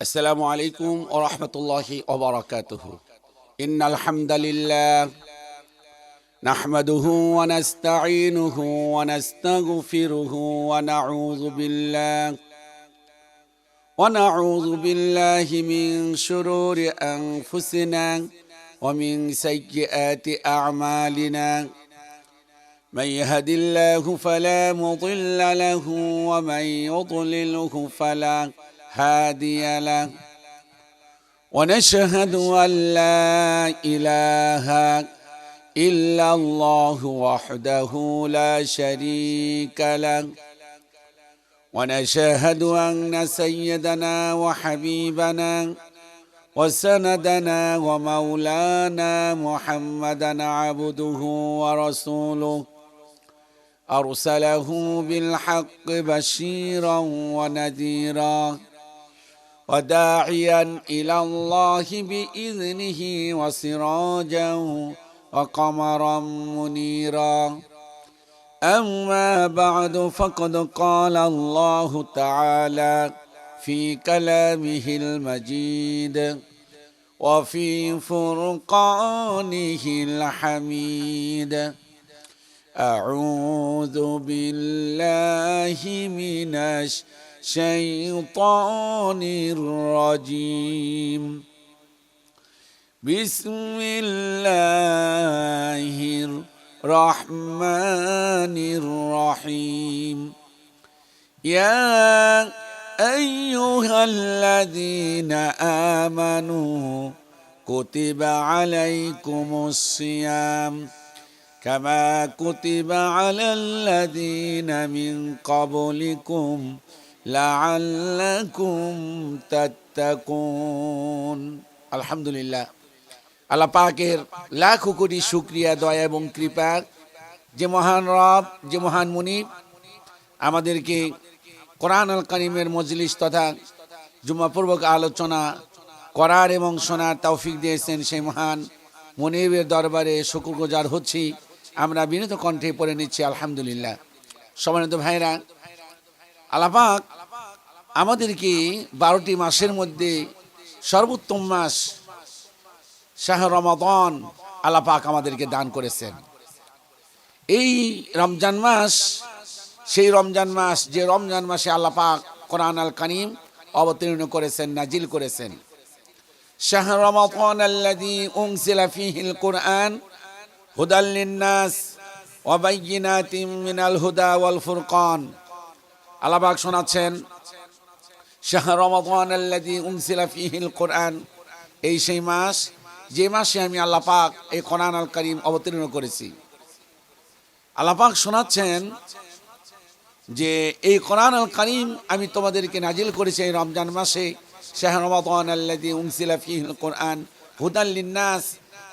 السلام عليكم ورحمة الله وبركاته. إن الحمد لله نحمده ونستعينه ونستغفره ونعوذ بالله من شرور أنفسنا ومن سيئات أعمالنا. من يهد الله فلا مضل له ومن يضلله فلا هادي له. ونشهد أن لا إله إلا الله وحده لا شريك له. ونشهد أن سيدنا وحبيبنا وسندنا ومولانا محمدا عبده ورسوله أرسله بالحق بشيرا ونذيرا وداعيا إلى الله بإذنه وسراجا وقمرا منيرا. أما بعد فقد قال الله تعالى في كلامه المجيد وفي فرقانه الحميد. أعوذ بالله من الشيطان الرجيم. بسم الله الرحمن الرحيم. يا أيها الذين آمنوا كتب عليكم الصيام كما كتب على الذين من قبلكم لعلكم تتقون. আলহামদুলিল্লাহ, আল্লাহ পাকের লাখো কোটি শুকরিয়া, দয়া এবং কৃপা যে মহান রব, যে মহান মুনিব আমাদেরকে কোরআন আল কারীমের মজলিস তথা জুমাপূর্বক আলোচনা করার এবং শোনার তৌফিক দিয়েছেন। সেই মহান মুনিবের দরবারে শুকরগুজার হচ্ছি। আমরা বিনীত কণ্ঠে পড়ে নিচ্ছি আলহামদুলিল্লাহ। সম্মানিত ভাইরা, আল্লাহ পাক আমাদেরকে 12টি মাসের মধ্যে সর্বোত্তম মাস শাহর রমাদান আল্লাহ পাক আমাদেরকে দান করেছেন। এই রমজান মাস সেই রমজান মাস, যে রমজান মাসে আল্লাহ পাক কোরআন আল কারীম অবতীর্ণ করেছেন, নাজিল করেছেন। শাহর রমাদান আল্লাযী উনজিলা ফীহিল কুরআন হুদাল লিন-নাস ওয়া বাইয়িনাতিম মিনাল হুদা ওয়াল ফুরকান। আল্লাহ পাক শোনাচ্ছেন, শাহর রমাদান আল্লাযী উনজিলা ফীহিল কুরআন, এই সেই মাস যে মাসে আমি আল্লাহ পাক এই কোরআন আল কারীম অবতীর্ণ করেছি। আল্লাহ পাক শোনাচ্ছেন যে এই কোরআন আল কারীম আমি তোমাদেরকে নাজিল করেছি এই রমজান মাসে। শাহর রমাদান আল্লাযী উনজিলা ফীহিল কুরআন হুদাল লিন-নাস,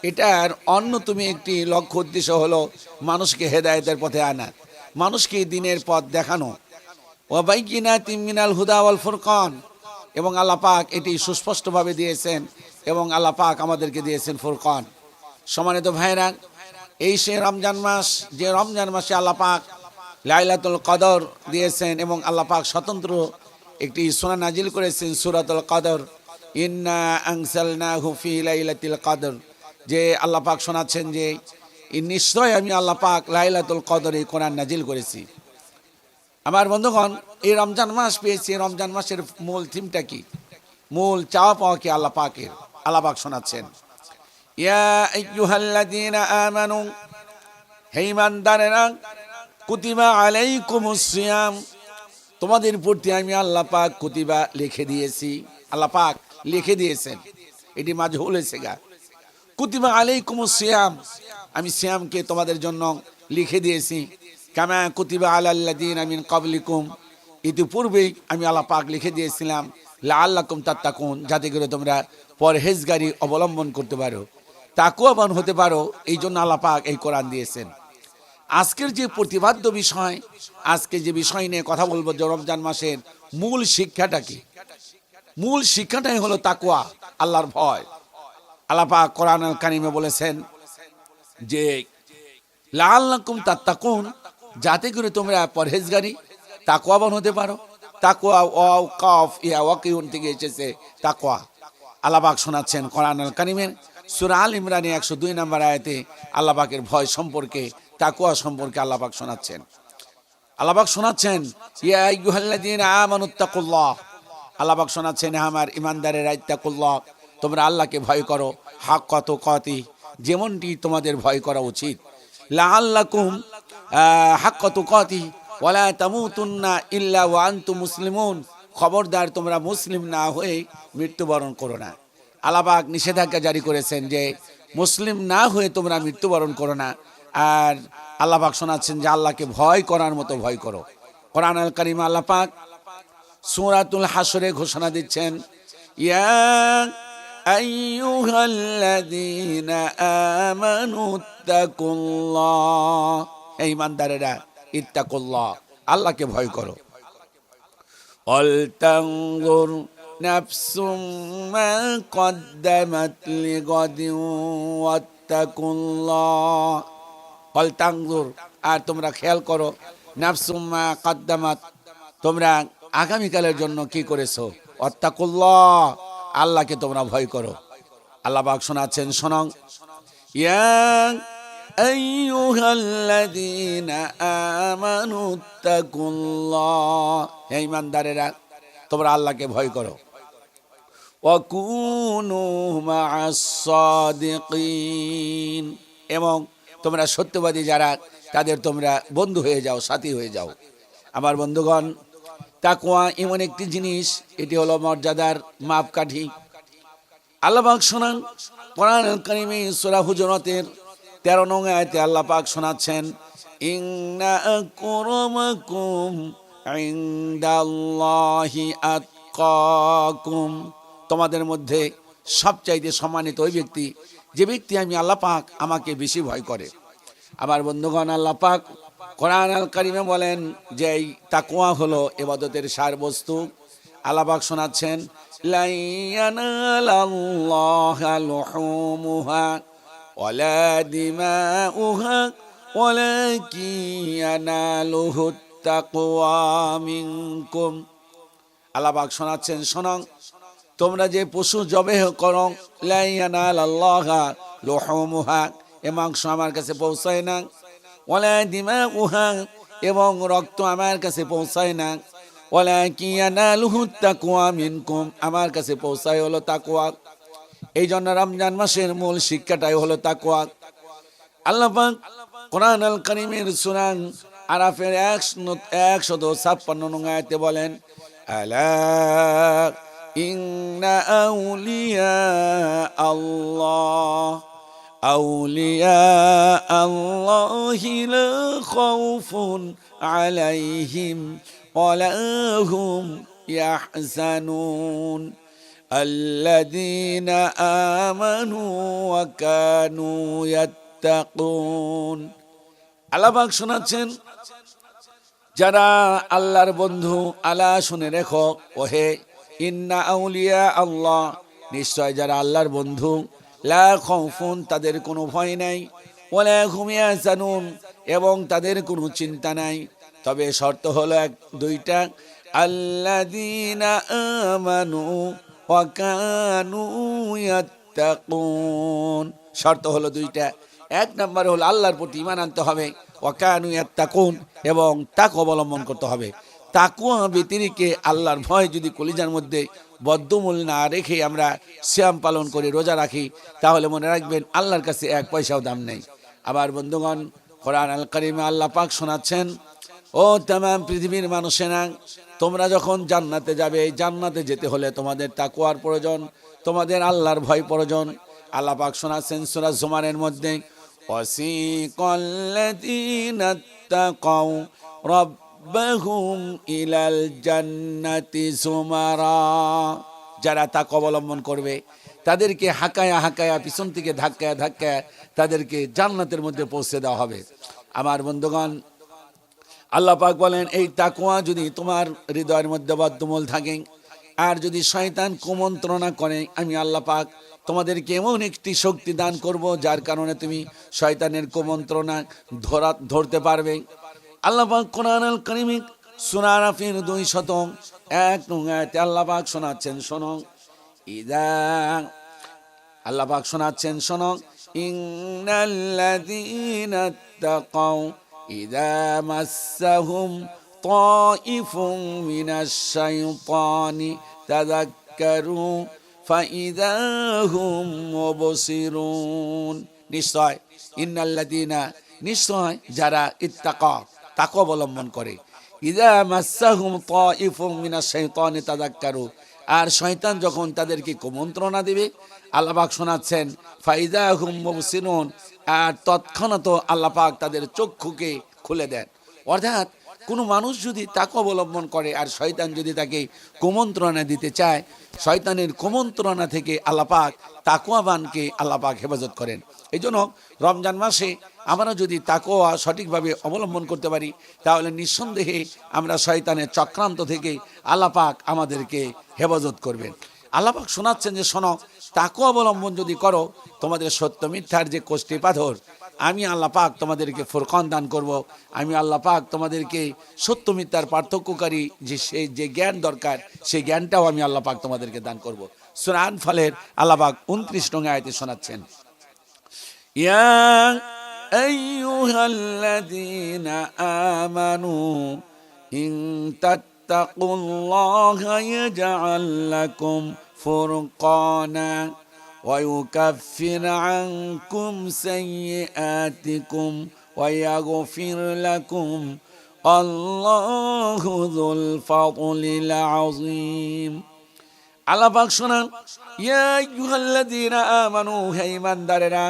এটার অন্যতম একটি লক্ষ্য উদ্দেশ্য হলো মানুষকে হেদায়েতের পথে আনা, মানুষকে দ্বীনের পথ দেখানো। ওয়া বাইয়িনাতিম মিনাল হুদা ওয়াল ফুরকান, এবং আল্লাহ পাক এটি সুস্পষ্টভাবে দিয়েছেন এবং আল্লাহ পাক আমাদেরকে দিয়েছেন ফুরকান। সম্মানিত ভাইরা, এই সেই রমজান মাস যে রমজান মাসে আল্লাহ পাক লাইলাতুল কদর দিয়েছেন এবং আল্লাহ পাক স্বতন্ত্র একটি সূরা নাজিল করেছেন, সূরাতুল কদর। ইন্না আনজালনাহু ফি লাইলাতিল কদর, যে আল্লাহ পাক শোনাচ্ছেন যে নিশ্চয় আমি আল্লাহ পাক লাইলাতুল কদরে কোরআন নাজিল করেছি। আমার বন্ধুগণ, এই রমজান মাস পেয়েছি, রমজান মাসের মূল থিমটা কি, মূল চাওয়া পাওয়া কি আল্লাহ পাকের? আল্লাহ পাক শোনাচ্ছেন, ইয়া আইয়ুহাল্লাযীনা আমানু, হে ঈমানদারেরা, কুতিবা আলাইকুমুস সিয়াম, তোমাদের প্রতি আমি আল্লাহ পাক কুতিবা লিখে দিয়েছি। আল্লাহ পাক লিখে দিয়েছেন, এটি মাজহুল হয়েছে গা। কুতিবা আলাইকুমুস সিয়াম, আমি সিয়ামকে তোমাদের জন্য লিখে দিয়েছি। কামা কুতিবা আলাল্লাযীনা মিন ক্বাবলিকুম, ইতিপূর্বেই আমি আল্লাহ পাক লিখে দিয়েছিলাম লাআল্লাকুম তাত্তাকুন, যাতে করে তোমরা পরহেজগারি অবলম্বন করতে পারো, তাকওয়াবান হতে পারো। এই জন্য আল্লাহ পাক এই কোরআন দিয়েছেন। আজকের যে প্রতিপাদ্য বিষয়, আজকে যে বিষয় নিয়ে কথা বলবো, যে রমজান মাসের মূল শিক্ষাটা কি? মূল শিক্ষাটাই হলো তাকওয়া, আল্লাহর ভয়। আল্লাহ পাক কোরআন আল কারীমে বলেছেন যে লাআল্লাকুম তাত্তাকুন, যাতে করে তোমরা পরহেজগারি তাকওয়াবান হতে পারো। তাকওয়া ওয়াও কাফ ইয়া ওয়াকিউন থেকে এসেছে তাকওয়া। আল্লাহ পাক শোনাচ্ছেন কোরআনুল কারীমের সূরা আল ইমরানে 102 নম্বর আয়াতে আল্লাহ পাকের ভয় সম্পর্কে, তাকওয়া সম্পর্কে আল্লাহ পাক শোনাচ্ছেন। আল্লাহ পাক শোনাচ্ছেন ইয়া আইয়ুহাল্লাযীনা আমানুত্তাকুল্লাহ, আল্লাহ পাক শোনাচ্ছেন আমার ঈমানদারেরা ইত্তাকুল্লাহ, তোমরা আল্লাহকে ভয় করো হাক্কা তুকাতি, যেমনটি তোমাদের ভয় করা উচিত। লাআল্লাকুম হাক্কা তুকাতি ওয়ালা তামুতুন্না ইল্লা ওয়া আনতুম মুসলিমুন, খবরদার তোমরা মুসলিম না হয়ে মৃত্যুবরণ করো না। আল্লাহ পাক নিষেধাজ্ঞা জারি করেছেন যে মুসলিম না হয়ে তোমরা মৃত্যুবরণ করো না। আর আল্লাহ পাক শোনাচ্ছেন যে আল্লাহকে ভয় করার মতো ভয় করো। কোরআনুল কারীমে আল্লাহ পাক সূরাতুল হাশরে ঘোষণা দিচ্ছেন ইয়া আইয়ুহাল্লাযীনা আমানুত্তাকুল্লাহ, হে ঈমানদারেরা ইত্তাকুল্লাহ, আল্লাহকে ভয় করো। ওয়াল তানজুর নাফসুম মা কদ্দামাত লিগাদিন ওয়াত্তাকুল্লাহ। ওয়াল তানজুর, আর তোমরা খেয়াল করো, নাফসুম মা কদ্দামাত, তোমরা আগামীকালের জন্য কি করেছো, ওয়াত্তাকুল্লাহ, আল্লাহকে তোমরা ভয় করো। আল্লাহ পাক শোনাচ্ছেন শোনো ইয়া আইয়ুহাল্লাযীনা আমানুত্তাকুল্লাহ, হে ঈমানদারেরা তোমরা আল্লাহকে ভয় করো। ওয়া কুনু মা'আস সাদিকিন, এবং তোমরা সত্যবাদী যারা তাদের তোমরা বন্ধু হয়ে যাও, সাথী হয়ে যাও। আমার বন্ধুগণ, তাকওয়া এমন একটি জিনিস, এটি হলো মর্যাদার মাপকাঠি। আল্লাহ পাক শোনান কোরআনুল কারীমে সূরা হুজুরাতের 13 নং আয়াতে আল্লাহ পাক শোনাচ্ছেন ইন্না আকরামাকুম ইনদাল্লাহি আতকাকুম, তোমাদের মধ্যে সবচাইতে সম্মানিত ওই ব্যক্তি যে ব্যক্তি আমি আল্লাহ পাক আমাকে বেশি ভয় করে। আমার বন্ধুগণ, আল্লাহ পাক কোরআনুল কারীমে বলেন যে এই তাকওয়া হলো ইবাদতের সারবস্তু। আল্লাহ পাক শোনাচ্ছেন লা ইয়ানালাল্লাহা লুহুমুহা ওয়ালা দিমাউহা ওয়ালাকিন ইয়ানালুহুত তাকওয়া মিনকুম। আল্লাহ পাক শোনাচ্ছেন শোনো, তোমরা যে পশু জবেহ করো, লা ইয়ানালাল্লাহা লুহুমুহা, এ মাংস আমার কাছে পৌঁছায় না, ওয়ালা দিমাউহা, এবং রক্ত আমার কাছে পৌঁছায় না, ওয়ালাকিন ইয়ানালুহুত তাকওয়া মিনকুম, আমার কাছে পৌঁছায় হলো তাকওয়া। এই জন্য রমজান মাসের মূল শিক্ষাটাই হলো তাকওয়া। আল্লাহ পাক কোরআনুল কারীমের সূরা আরাফের 156 নং আয়াতে বলেন আলা ইন্না আউলিয়া আল্লাহি লা খাউফুন আলাইহিম ওয়ালা হুম ইয়াহজানুন আল্লাযীনা আমানু ওয়া কানু ইয়াত্তাকুন। আল্লাহ পাক শোনাচ্ছেন যারা আল্লাহর বন্ধু, আলা শুনে রেখো ওহে, ইন্না আউলিয়া আল্লাহ, নিশ্চয় যারা আল্লাহর বন্ধু, লা খাউফুন, তাদের কোনো ভয় নাই, ওয়ালা হুম ইয়াহজানুন, এবং তাদের কোনো চিন্তা নাই। তবে শর্ত হলো দুইটা, আল্লাযীনা আমানু ওয়া কানু ইয়াত্তাকুন, শর্ত হলো দুইটা। এক নম্বর হলো আল্লাহর প্রতি ঈমান আনতে হবে, ওয়া কানু ইয়াত্তাকুন, এবং তাকওয়া অবলম্বন করতে হবে। তাকওয়া ব্যতিরেকে আল্লাহর ভয় যদি কলিজার মধ্যে বদ্ধমূল না রেখে আমরা সিয়াম পালন করি, রোজা রাখি, তাহলে মনে রাখবেন আল্লাহর কাছে 1 পয়সাও দাম নেই। আবার বন্ধুগণ, কোরআনুল কারীমে আল্লাহ পাক শোনাচ্ছেন ও তামাম পৃথিবীর মানুষেরা, তোমরা যখন জান্নাতে যাবে, জান্নাতে যেতে হলে তোমাদের তাকওয়ার প্রয়োজন, তোমাদের আল্লাহর ভয় প্রয়োজন। আল্লাহ পাক শোনাচ্ছেন সূরা জুমারের মধ্যে ওয়াসিকাল্লাযীনা তাকাউ রাব্বাহুম ইলাল জান্নাতি যুমারা, যারা তাকওয়া অবলম্বন করবে তাদেরকে হাঁকায়া হাঁকায়া, পিছন থেকে ধাক্কায়া ধাক্কায়া তাদেরকে জান্নাতের মধ্যে পৌঁছে দেওয়া হবে। আমার বন্ধুগণ, আল্লাহ পাক বলেন এই তাকওয়া যদি তোমার হৃদয়ের মধ্যে বদ্ধমূল থাকে, আর যদি শয়তান কুমন্ত্রণা করে, আমি আল্লাহ পাক তোমাদেরকে এমন একটি শক্তি দান করব যার কারণে তুমি শয়তানের কুমন্ত্রণা ধরতে পারবে। আল্লাহ পাক কোরআনুল কারীমে সূরা আরাফের 201 নং আয়াতে আল্লাহ পাক শোনাচ্ছেন, শোনো, ইদা, আল্লাহ পাক শোনাচ্ছেন, শোনো, ইন্নাল্লাযীনা তাকাউ ইদা মাসসাহুম তাইফুম মিনাশ শাইতানি তাযাক্কারু ফাইদা হুম মুবসিরুন। নিশ্চয়, ইন্নাল্লাযীনা, নিশ্চয় যারা ইত্তাকা, তাকওয়া অবলম্বন করে, ইদা মাসসাহুম তাইফুম মিনাশ শাইতানি তাযাক্কারু, আর শয়তান যখন তাদেরকে কুমন্ত্রণা দেবে, আল্লাহ পাক শোনাচ্ছেন ফাইদা হুম মুবসিরুন, আর তৎক্ষণাৎ আল্লাহ পাক তাদের চক্ষুকে খুলে দেন। অর্থাৎ কোনো মানুষ যদি তাকওয়া অবলম্বন করে আর শয়তান যদি তাকে কুমন্ত্রণা দিতে চায়, শয়তানের কুমন্ত্রণা থেকে আল্লাহ পাক তাকওয়াবানকে আল্লাহ পাক হেফাজত করেন। এই জন্য রমজান মাসে আমরা যদি তাকওয়া সঠিকভাবে অবলম্বন করতে পারি, তাহলে নিঃসন্দেহে আমরা শয়তানের চক্রান্ত থেকে আল্লাহ পাক আমাদেরকে হেফাজত করবেন। আল্লাহ পাক শোনাচ্ছেন যে শোনো, তাকওয়া অবলম্বন যদি করো, তোমাদের সত্য মিথ্যার যে কোষ্ঠী পাথর, আমি আল্লাহ পাক তোমাদেরকে ফুরকান দান করব। আমি আল্লাহ পাক তোমাদেরকে সত্য মিথ্যার পার্থক্যকারী যে জ্ঞান দরকার, সেই জ্ঞানটাও আমি আল্লাহ পাক তোমাদেরকে দান করব। সূরা আনফালের আল্লাহ পাক 29 নং আয়াতে শোনাচ্ছেন, ইয়া আইয়ুহাল্লাযীনা আমানু ইন তাত্তাকুল্লাহা ইয়াজআল লাকুম ফুরকানা ويكفر عنكم سيئاتكم ويغفر لكم الله ذو الفضل العظيم। আল্লাহ পাক শোনান, ইয়া আইয়ুহাল্লাযীনা আমানু, হে ঈমানদারেরা,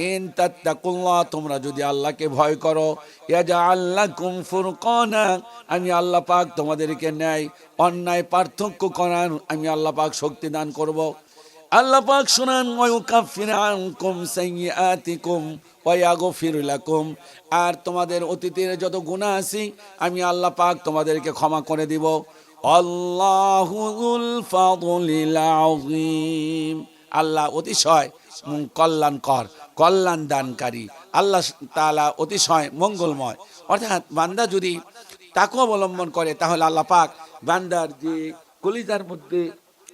ইন তাত্তাকুল্লাহ, তোমরা যদি আল্লাহকে ভয় করো, ইয়াজআল লাকুম ফুরকানা, আমি আল্লাহ পাক তোমাদেরকে ন্যায় অন্যায় পার্থক্য করার আমি আল্লাহ পাক শক্তি দান করব। আল্লাহ পাক শোনান, ওয়ায়ুকাফির আনকুম সাইয়্যাতিকুম ওয়ায়াগফির লাকুম, আর তোমাদের অতীতের যত গুনাহ আছে আমি আল্লাহ পাক তোমাদেরকে ক্ষমা করে দিব। আল্লাহু যুল ফাদলিল আযীম, আল্লাহ অতিশয় কল্যাণকর, কল্যাণ দানকারী, আল্লাহ তাআলা অতিশয় মঙ্গলময়। অর্থাৎ বান্দা যদি তাকওয়া অবলম্বন করে, তাহলে আল্লাহ পাক বান্দার যে কলিজার মধ্যে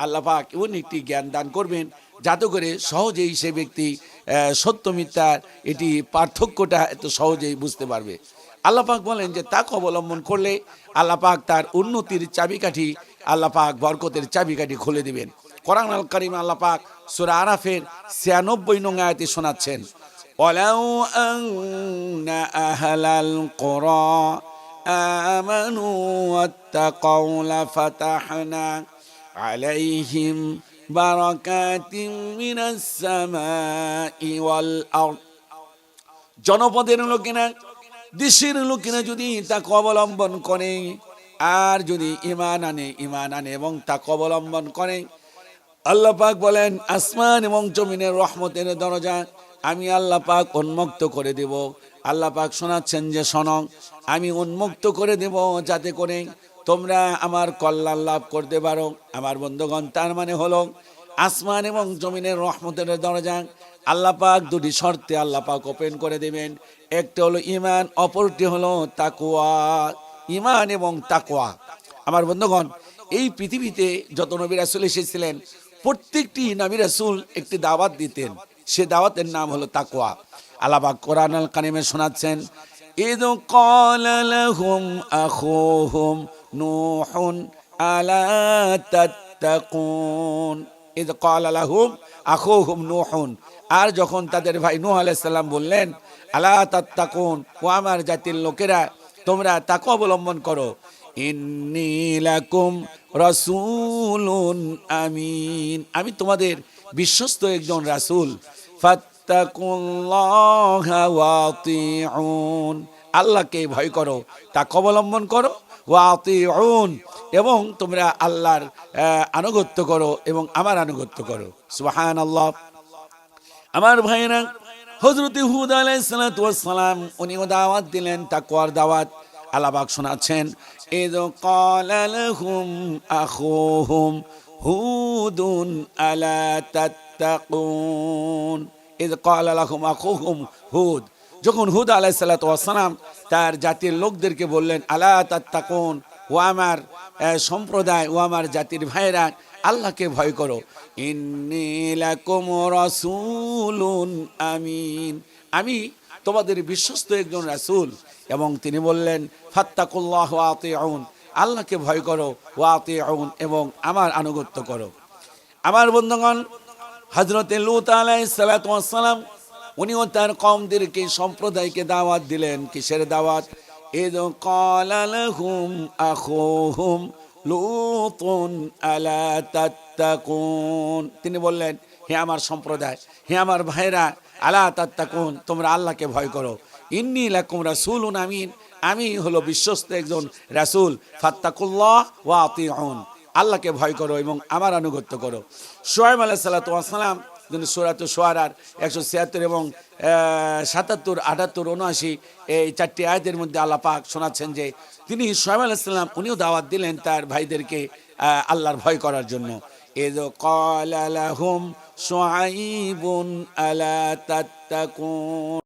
আল্লাহ পাক এমন একটি জ্ঞান দান করবেন, যাতে করে সহজেই সে ব্যক্তি সত্য মিথ্যার এটি পার্থক্যটা এত সহজেই বুঝতে পারবে। আল্লাহ পাক বলেন যে তাকওয়া অবলম্বন করলে আল্লাহ পাক তার উন্নতির চাবিকাঠি, আল্লাহ পাক বরকতের চাবিকাঠি খুলে দিবেন। কোরআন আল কারীম আল্লাহ পাক সূরা আরাফের 96 নং আয়াতে শোনাচ্ছেন, ওয়ালাউ আন্না আহলাল কুরা আমানু ওয়াত্তাকাউ লাফাতাহনা আলাইহিম বারাকাতিম মিনাস সামাই ওয়াল আরদ। জনপদের লোকেরা, দেশের লোকেরা যদি তাকওয়া অবলম্বন করে আর যদি ঈমান আনে এবং তাকওয়া অবলম্বন করে, আল্লাহ পাক বলেন আসমান এবং জমিনের রহমতের দরজা আমি আল্লাহ পাক উন্মুক্ত করে দেব। আল্লাহ পাক শোনাচ্ছেন যে শোনো, আমি উন্মুক্ত করে দেব যাতে করে তোমরা আমার কল্যাণ লাভ করতে পারো। আমার বন্ধুগণ, তার মানে হলো আসমান এবং জমিনের রহমতের দরজা আল্লাহ পাক দুটি শর্তে আল্লাহ পাক ওপেন করে দেবেন। একটা হলো ঈমান, অপরটি হলো তাকওয়া। ঈমান এবং তাকওয়া। আমার বন্ধুগণ, এই পৃথিবীতে যত নবী রাসূল এসেছিলেন, প্রত্যেকটি নবী রাসূল একটি দাওয়াত দিতেন, সে দাওয়াতের নাম হলো তাকওয়া। আল্লাহ পাক কোরআন আল কারীমে শোনাচ্ছেন, ইয ক্বালা লাহুম আখুহুম নূহুন আলা তাত্তাকুন। ইয ক্বালা লাহুম আখুহুম নূহুন, আর যখন তাদের ভাই নূহ আলাইহিস সালাম বললেন, আলা তাত্তাকুন, ও আমার জাতির লোকেরা, তোমরা তাকওয়া অবলম্বন করো। ইন্নী লাকুম রাসূলুন আমিন, আমি তোমাদের বিশ্বস্ত একজন রাসূল। ফাত্তাকুল্লাহা ওয়াতিউন, আল্লাহকে ভয় করো, তাকওয়া অবলম্বন করো। ওয়াতিউন, এবং তোমরা আল্লাহর আনুগত্য করো এবং আমার আনুগত্য করো। সুবহানাল্লাহ। আমার ভাইরা, হযরত হুদ আলাইহিস সালাতু ওয়াস সালাম উনিও দাওয়াত দিলেন, তাকওয়ার দাওয়াত। আল্লাহ পাক শোনাচ্ছেন, ইয ক্বালা লাহুম আখুহুম হুদুন আলা তাত্তাকুন। ইয ক্বালা লাহুম আখুহুম হুদ, যখন হুদ আলাইহিস সালাতু ওয়াস সালাম তার জাতির লোকদেরকে বললেন, আলা তাত্তাকুন, ও আমার সম্প্রদায়, ও আমার জাতির ভাইরা, আল্লাহকে ভয় করো। ইন্নী লাকুম রাসূলুন আমিন, আমি তোমাদের বিশ্বস্ত একজন রাসূল। এবং তিনি বললেন ফাত্তাকুল্লাহ ওয়া আতিউন, আল্লাহকে ভয় করো, ওয়া আতিউন, এবং আমার আনুগত্য করো। আমার বন্ধুগণ, হযরতে লূত আলাইহিস সালাতু ওয়াস সালাম উনিও তার কওমদেরকে, সম্প্রদায়কে দাওয়াত দিলেন। কিসের দাওয়াত? ইয ক্বালা লাহুম আখুহুম লূতুন আলা তাত্তাকুন, তিনি বললেন হে আমার সম্প্রদায়, হে আমার ভাইরা, আলা তাত্তাকুন, তোমরা আল্লাহকে ভয় করো। ইন্নী লাকুম রাসূলুন আমিন, আমি হলো বিশ্বস্ত একজন রাসূল। ফাত্তাকুল্লাহ ওয়া আতিউন, আল্লাহকে ভয় করো এবং আমার আনুগত্য করো। শুআয়ব আলাইহিস সালাতু ওয়াস সালাম, যিনি সূরাতুশ শুআরার 176 এবং 77, 78, 79 এই 4টি আয়াতের মধ্যে আল্লাহ পাক শোনাচ্ছেন যে তিনি শুআয়ব আলাইহিস সালাম উনিও দাওয়াত দিলেন তার ভাইদেরকে আল্লাহর ভয় করার জন্য। ইয ক্বালা লাহুম শুআইবুন আলা তাত্তাকুন।